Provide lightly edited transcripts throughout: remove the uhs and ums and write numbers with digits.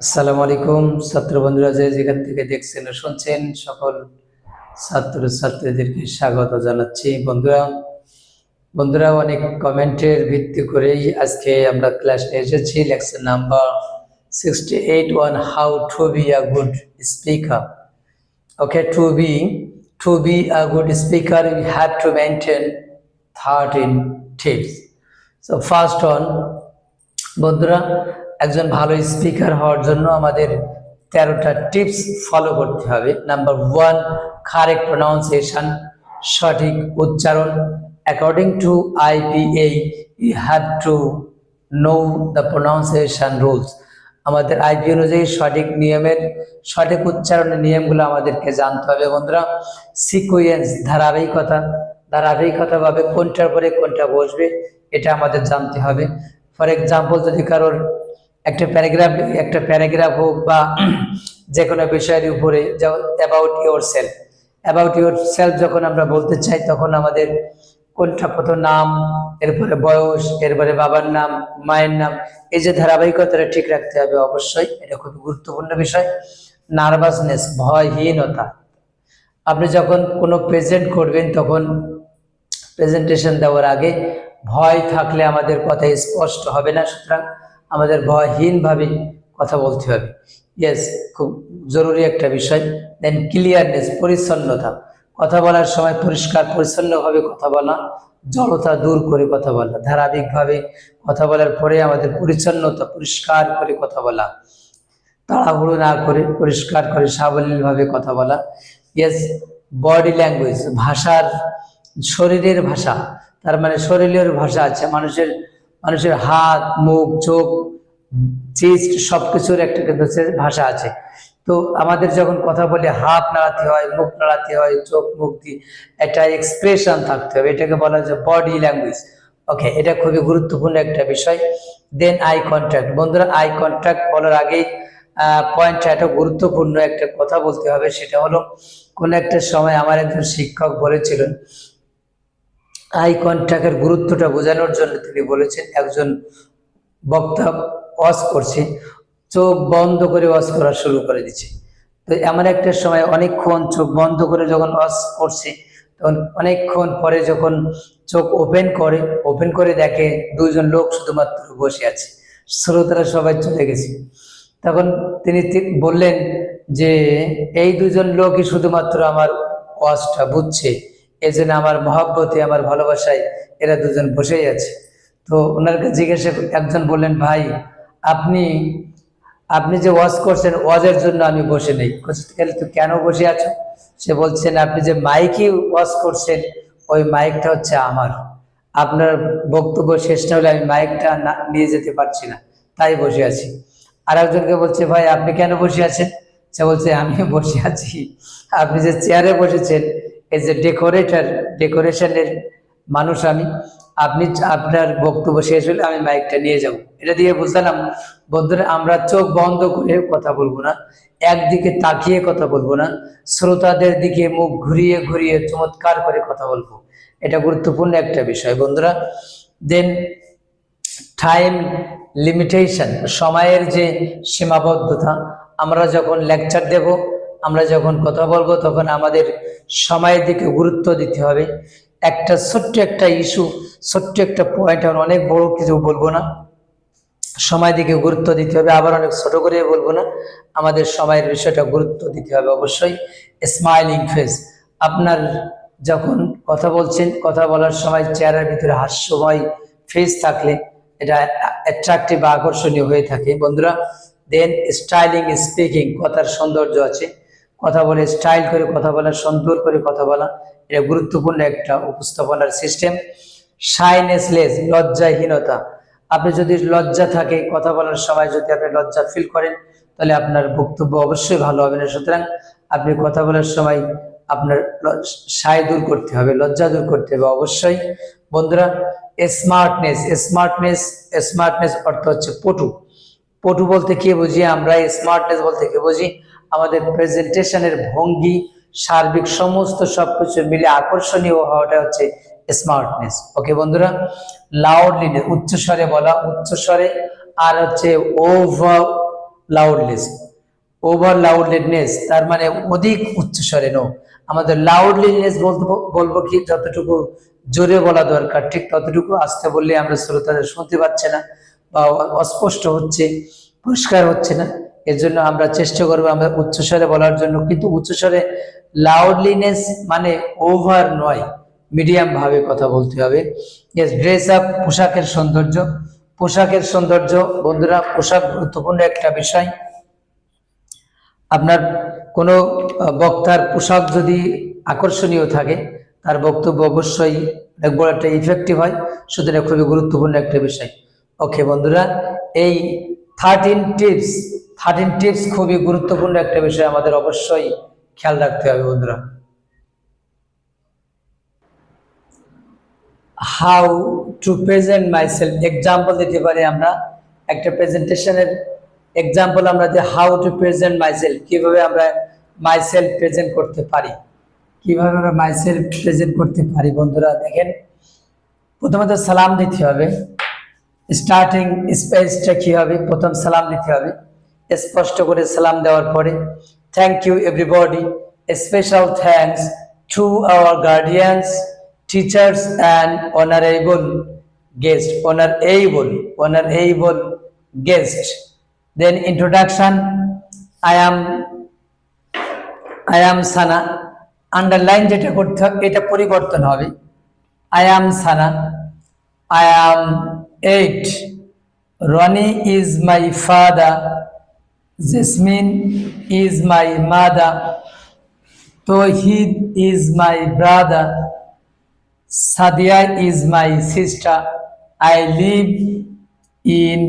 আসসালামু আলাইকুম ছাত্র বন্ধুরা, যে যেখান থেকে দেখছেন ও শুনছেন সকল ছাত্র ছাত্রীদেরকে স্বাগত জানাচ্ছি। বন্ধুরা অনেক কমেন্টের ভিত্তি করেই আজকে আমরা ক্লাস এসেছি। Lecture number 68 on how to be a good speaker. Okay, to be a good speaker we have to maintain 13 tips. So first one, বন্ধুরা, একজন ভালো স্পিকার হওয়ার জন্য আমাদের 13টা টিপস ফলো করতে হবে। নাম্বার 1, কারেক্ট প্রনাউন্সিয়েশন, সঠিক উচ্চারণ। According to IPA you have to know the pronunciation rules. আমাদের আইপি অনুযায়ী সঠিক উচ্চারণের নিয়মগুলো আমাদেরকে জানতে হবে। বন্ধুরা, সিকোয়েন্স, ধারাবাহিকতাভাবে কোনটার পরে কোনটা বসবে এটা আমাদের জানতে হবে। ফর এক্সাম্পল, যদি কারোর একটা প্যারাগ্রাফ হোক বা যে কোনো বিষয়ের উপরে, যেমন অ্যাবাউট ইউর সেলফ যখন আমরা বলতে চাই তখন আমাদের কোনটা প্রথম, নাম, এরপরে বয়স, এরপরে বাবার নাম, মায়ের নাম, এই যে ধারাবাহিকতাটা ঠিক রাখতে হবে অবশ্যই, এটা খুব গুরুত্বপূর্ণ বিষয়। নার্ভাসনেস, ভয়হীনতা, আপনি যখন কোনো প্রেজেন্ট করবেন তখন প্রেজেন্টেশন দেওয়ার আগে ভয় থাকলে আমাদের কথা স্পষ্ট হবে না, সুতরাং আমাদের ভয়হীনভাবে কথা বলতে হবে। ইয়েস, খুব জরুরি একটা বিষয়। দেন ক্লিয়ারনেস, পরিচ্ছন্নতা, কথা বলার সময় পরিষ্কার পরিচ্ছন্নভাবে কথা বলা, জড়তা দূর করে কথা বলা, ধারাবাহিকভাবে কথা বলার পরে আমাদের পরিচ্ছন্নতা, পরিষ্কার করে কথা বলা, তাড়াহুড়ো না করে পরিষ্কার করে সাবলীলভাবে কথা বলা। ইয়েস, বডি ল্যাঙ্গুয়েজ, শরীরের ভাষা, তার মানে শরীরের ভাষা আছে, মানুষের হাত, মুখ, চোখ, চেস্ট সবকিছুর একটা কিন্তু ভাষা আছে। তো আমাদের যখন কথা বলি হাত নাড়াতে হয়, মুখ নাড়াতে হয়, চোখ মুখ দিয়ে একটা এক্সপ্রেশন থাকতে হবে, এটাকে বলা হয় বডি ল্যাঙ্গুয়েজ। ওকে, এটা খুবই গুরুত্বপূর্ণ একটা বিষয়। Then I contact. বন্ধুরা, আই কন্ট্যাক্ট বলার আগেই পয়েন্টটা একটা গুরুত্বপূর্ণ একটা কথা বলতে হবে, সেটা হলো কোন একটা সময় আমার একজন শিক্ষক বলেছিলেন আই কন্ট্যাক্টের গুরুত্বটা বোঝানোর জন্য তিনি বলেছেন, একজন বক্তা ওয়াজ করছে, চোখ বন্ধ করে ওয়াজ করা শুরু করে দিচ্ছে। তো এমন একটা সময় অনেকক্ষণ চোখ বন্ধ করে যখন ওয়াজ করছে, তখন অনেকক্ষণ পরে যখন চোখ ওপেন করে দেখে দুইজন লোক শুধুমাত্র বসে আছে, শ্রোতারা সবাই চলে গেছে। তখন তিনি বললেন যে এই দুজন লোকই শুধুমাত্র আমার ওয়াজটা বুঝছে, এই জন্য আমার মহব্বতে, আমার ভালোবাসায় এরা দুজন বসেই আছে। তো ওনার কাছে জিজ্ঞাসা, একজন বললেন, ভাই আপনি যে ওয়াজ করছেন, ওয়াজের জন্য আমি বসে নেই। তো কেন বসে আছো? সে বলছেন, আপনি যে মাইকে ওয়াজ করছেন, ওই মাইকটা হচ্ছে আমার, আপনার বক্তব্য শেষটা হলে আমি মাইকটা নিয়ে যেতে পারছি না, তাই বসে আছি। আর একজনকে বলছে, ভাই আপনি কেন বসে আছেন? সে বলছে, আমি বসে আছি, আপনি যে চেয়ারে বসেছেন, এই যে ডেকোরেশনের মানুষ আমি, আপনার বক্তব্য শেষ হলে আমি মাইকটা নিয়ে যাব। এটা দিয়ে বুঝলাম, বন্ধুরা, আমরা চোখ বন্ধ করে কথা বলবো না, একদিকে তাকিয়ে কথা বলবো না, শ্রোতাদের দিকে মুখ ঘুরিয়ে ঘুরিয়ে চমৎকার করে কথা বলবো। এটা গুরুত্বপূর্ণ একটা বিষয় বন্ধুরা। দেন টাইম লিমিটেশন, সময়ের যে সীমাবদ্ধতা। আমরা যখন লেকচার দেব, আমরা যখন কথা বলবো, তখন আমাদের সময়ের দিকে গুরুত্ব দিতে হবে। ছোট্ট একটা ইস্যু, ছোট্ট একটা পয়েন্ট, আমরা অনেক বড় কিছু বলবো না, সময় দিকে গুরুত্ব দিতে হবে। আবার অনেক ছোট করে বলবো না, আমাদের সময়ের বিষয়টা গুরুত্ব দিতে হবে অবশ্যই। স্মাইলিং ফেস, আপনার যখন কথা বলছেন, কথা বলার সময় চেহারার ভিতরে হাস্যময় ফেস থাকলে এটা অ্যাট্রাকটিভ বা আকর্ষণীয় হয়ে থাকে বন্ধুরা। দেন স্টাইলিং স্পিকিং, কথার সৌন্দর্য আছে, কথা বলে স্টাইল করে কথা বলা, সুন্দর করে কথা বলা, এটা গুরুত্বপূর্ণ একটা উপস্থাপনার সিস্টেম। শাইনেসলেস, লজ্জাহীনতা, আপনি যদি লজ্জা থাকে, কথা বলার সময় যদি আপনি লজ্জা ফিল করেন, তাহলে আপনার বক্তব্য অবশ্যই ভালো হবে না। সুতরাং আপনি কথা বলার সময় আপনার দূর করতে হবে, লজ্জা দূর করতে হবে অবশ্যই বন্ধুরা। স্মার্টনেস অর্থ হচ্ছে পটু বলতে কি বুঝি আমরা? স্মার্টনেস বলতে কি বুঝি? আমাদের প্রেজেন্টেশনের ভঙ্গি, সার্বিক সমস্ত সবকিছু মিলে আকর্ষণীয় হওয়াটা হচ্ছে স্মার্টনেস। ওকে বন্ধুরা, লাউডলিনেস, উচ্চস্বরে বলা, উচ্চস্বরে, আর হচ্ছে লাউডনেস, ওভার লাউডনেস তার মানে অধিক উচ্চস্বরে নো। আমাদের লাউডলিনেস বলবো কি যতটুকু জোরে বলা দরকার ঠিক ততটুকু আস্তে বললে আমরা শ্রোতাদের শুনতে পাচ্ছে না বা অস্পষ্ট হচ্ছে, পরিষ্কার হচ্ছে না। এর জন্য আমরা চেষ্টা করবো আমরা উচ্চস্বরে বলার জন্য, কিন্তু উচ্চস্বরে লাউডলিনেস মানে ওভার নয়, মিডিয়াম ভাবে কথা বলতে হবে। ড্রেস আপ, পোশাকের সৌন্দর্য। পোশাকের সৌন্দর্য বন্ধুরা, পোশাক গুরুত্বপূর্ণ একটা বিষয়। আপনার কোনো বক্তার পোশাক যদি আকর্ষণীয় থাকে তার বক্তব্য অবশ্যই বড় একটা ইফেক্টিভ হয়, সুতরাং খুবই গুরুত্বপূর্ণ একটা বিষয়। ওকে বন্ধুরা, এই 13 টিপস খুবই গুরুত্বপূর্ণ একটা বিষয়, আমাদের অবশ্যই খেয়াল রাখতে হবে বন্ধুরা। How to present myself, example দিতে পারি আমরা একটা প্রেজেন্টেশনের এক্সাম্পল আমরা যে হাউ টু প্রেজেন্ট মাইসেলফ, কিভাবে আমরা মাইসেলফ প্রেজেন্ট করতে পারি, কিভাবে আমরা মাইসেলফ প্রেজেন্ট করতে পারি বন্ধুরা। দেখেন, প্রথমত সালাম দিতে হবে। স্টার্টিং স্পেসটা কি হবে, প্রথম সালাম দিতে হবে। স্পষ্ট করে সালাম দেওয়ার পরে thank you everybody, special thanks to our guardians, teachers and honorable guest. Then introduction, I am Sana, underline যেটা করতে হবে এটা পরিবর্তন হবে। I am Sana, I am 8, Ronnie is my father, Jasmine is my mother, Tohid is my brother, Sadia is my sister, I live in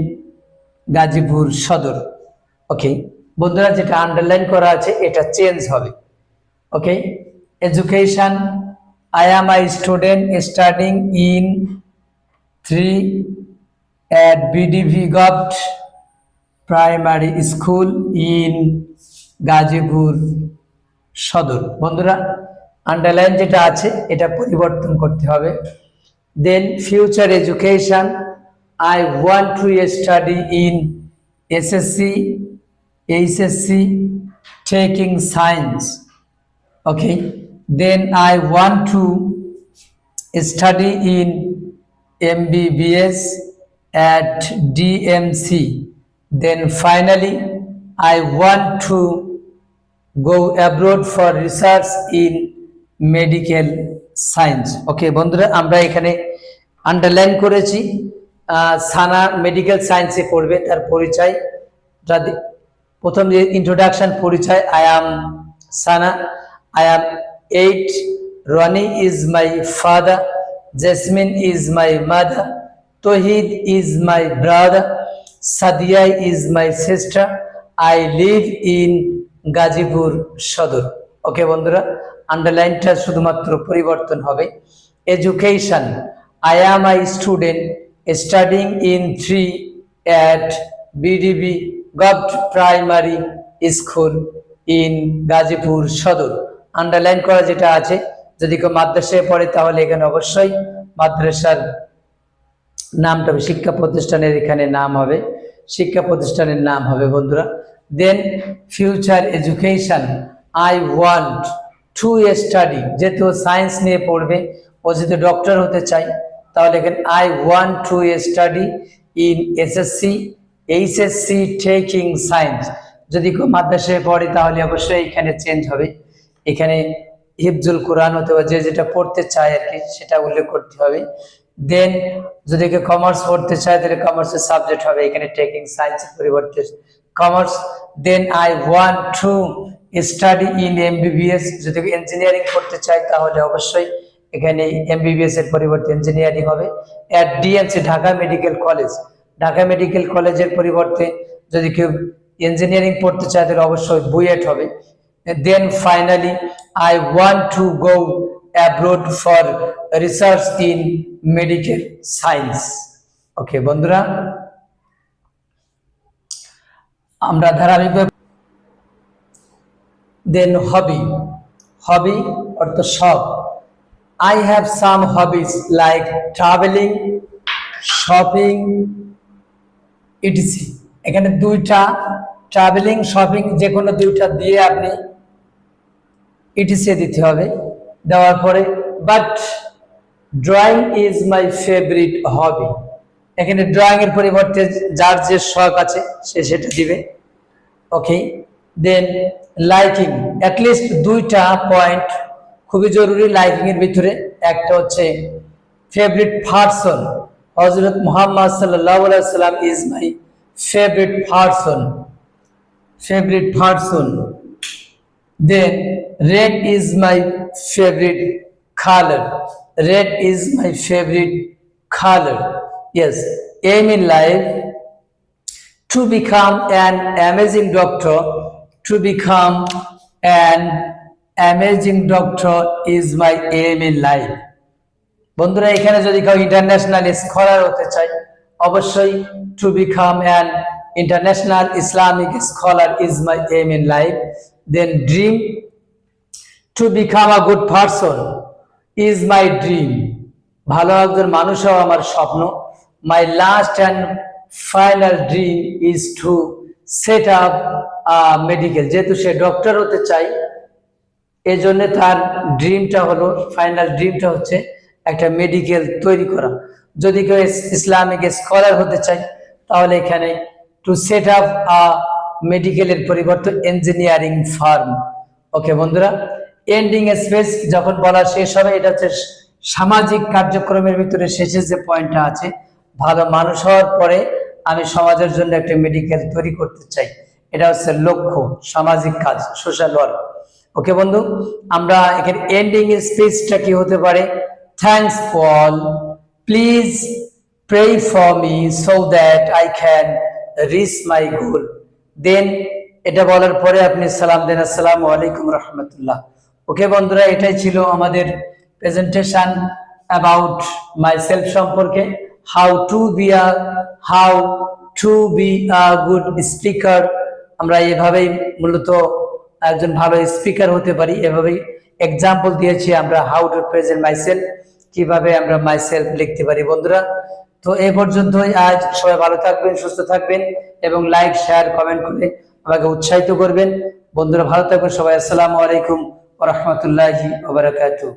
Gazipur Sadar. Okay বন্ধুরা, যেটা underline করা আছে এটা চেঞ্জ হবে। ওকে, education, I am a student studying in 3 at BDV Govt Primary School in Gazipur Sadar. বন্ধুরা, underline যেটা আছে এটা পরিবর্তন করতে হবে। Then future education, I want to study in SSC, HSC, taking science. Okay, then I want to study in MBBS at DMC. Then finally, I want to go abroad for research in medical science. Okay বন্ধুরা, আমরা এখানে underline করেছি সানা medical সায়েন্সে পড়বে, তার পরিচয় প্রথম যে ইন্ট্রোডাকশন পরিচয়, I am Sana, I am 8, Rony is my father, Jasmine is my mother, Tohid is my brother, Sadia is my sister, I live in Gazipur Sadar. Okay বন্ধুরা, আন্ডারলাইনটা শুধুমাত্র পরিবর্তন হবে। Education, I am a student studying in 3 at BDB Govt Primary School in Gazipur সদর। Underline করা যেটা আছে, যদি কেউ মাদ্রাসায় পড়ে তাহলে এখানে অবশ্যই মাদ্রাসার নামটা হবে, শিক্ষা প্রতিষ্ঠানের এখানে নাম হবে, শিক্ষা প্রতিষ্ঠানের নাম হবে বন্ধুরা। Then future education, I want to study, যেহেতু সায়েন্স নিয়ে পড়বে, ও যদি ডক্টর হতে চাই তাহলে এখানে I want to study in SSC, HSC taking science। যদি কেউ মাদ্রাসায় পড়ে তাহলে অবশ্যই এখানে চেঞ্জ হবে, এখানে হিফজুল কোরআন অথবা যে যেটা পড়তে চায় আর কি সেটা উল্লেখ করতে হবে। দেন যদি কেউ কমার্স পড়তে চায় তাহলে কমার্সের সাবজেক্ট হবে, এখানে টেকিং সায়েন্সের পরিবর্তে commerce. Then I want to study in MBBS, যদি ইঞ্জিনিয়ারিং করতে চাই তাহলে অবশ্যই এখানে MBBS এর পরিবর্তে ইঞ্জিনিয়ারিং হবে। এট DMC Dhaka medical college, Dhaka medical কলেজের পরিবর্তে যদি কেউ ইঞ্জিনিয়ারিং পড়তে চায় তাহলে অবশ্যই বুয়েট হবে। Then finally I want to go abroad for research in medical science। ওকে বন্ধুরা, আমরা ধারাবাহিক। দেন হবি অর্থ শখ। I have some hobbies like traveling, shopping, etc. এখানে দুইটা ট্রাভেলিং, শপিং, যে কোনো দুইটা দিয়ে আপনি ইটিসি দিতে হবে। দেওয়ার পরে but drawing is my favourite hobby, এখানে ড্রয়িং এর পরিবর্তে যার যে শখ আছে সে সেটা দিবে। ওকে, দেন লাইকিং, অ্যাটলিস্ট দুইটা পয়েন্ট খুবই জরুরি লাইকিং এর ভিতরে। একটা হচ্ছে ফেভারিট পারসন, হযরত মুহাম্মদ সাল্লাল্লাহু আলাইহি সাল্লাম is my favourite person, favourite person. Then red is my favorite color. Red is my favorite color. Yes, aim in life to become an amazing doctor. To become an amazing doctor is my aim in life. বন্ধুরা, এখানে যদি কেউ international scholar হতে চায়, অবশ্যই to become an international Islamic scholar is my aim in life. Then dream, to become a good person is my dream, ভালো একজন মানুষ হওয়া আমার স্বপ্ন। My last and final dream is to set up medical, যেহেতু সে doctor হতে চাই, এই জন্য তার ড্রিমটা হলো, ফাইনাল ড্রিমটা হচ্ছে একটা মেডিকেল তৈরি করা। যদি কেউ ইসলামিক স্কলার হতে চায় তাহলে এখানে টু সেট আপ আ মেডিকেলের পরিবর্তে ইঞ্জিনিয়ারিং ফার্ম। ওকে বন্ধুরা, এন্ডিং স্পেস যখন বলা শেষ হবে, এটা হচ্ছে সামাজিক কার্যক্রমের ভিতরে শেষের যে পয়েন্টটা আছে, ভালো মানুষ হওয়ার পরে আমি সমাজের জন্য একটা মেডিকেল তৈরি করতে চাই, এটা হচ্ছে লক্ষ্য, সামাজিক কাজ, সোশ্যাল ওয়ার্ক। ওকে বন্ধু, আমরা এখানে এন্ডিং স্পেসটা কি হতে পারে? Thanks all, please pray for me so that I can reach my goal. Then এটা বলার পরে আপনি সালাম দেন, আসসালামু আলাইকুম রহমতুল্লাহ। ওকে বন্ধুরা, এটাই ছিল আমাদের প্রেজেন্টেশন অ্যাবাউট মাই সেলফ সম্পর্কে, how to be a good speaker. আমরা এভাবেই মূলত একজন ভালো স্পিকার হতে পারি, এভাবেই এক্সাম্পল দিয়েছি আমরা, how to present my self, কিভাবে আমরা মাই সেলফ লিখতে পারি। বন্ধুরা, তো এই পর্যন্তই আজ। সবাই ভালো থাকবেন, সুস্থ থাকবেন এবং লাইক, শেয়ার, কমেন্ট করে আমাকে উৎসাহিত করবেন। বন্ধুরা ভালো থাকবেন সবাই। আসসালামু আলাইকুম ওয়া রাহমাতুল্লাহি ওয়া বারাকাতুহু।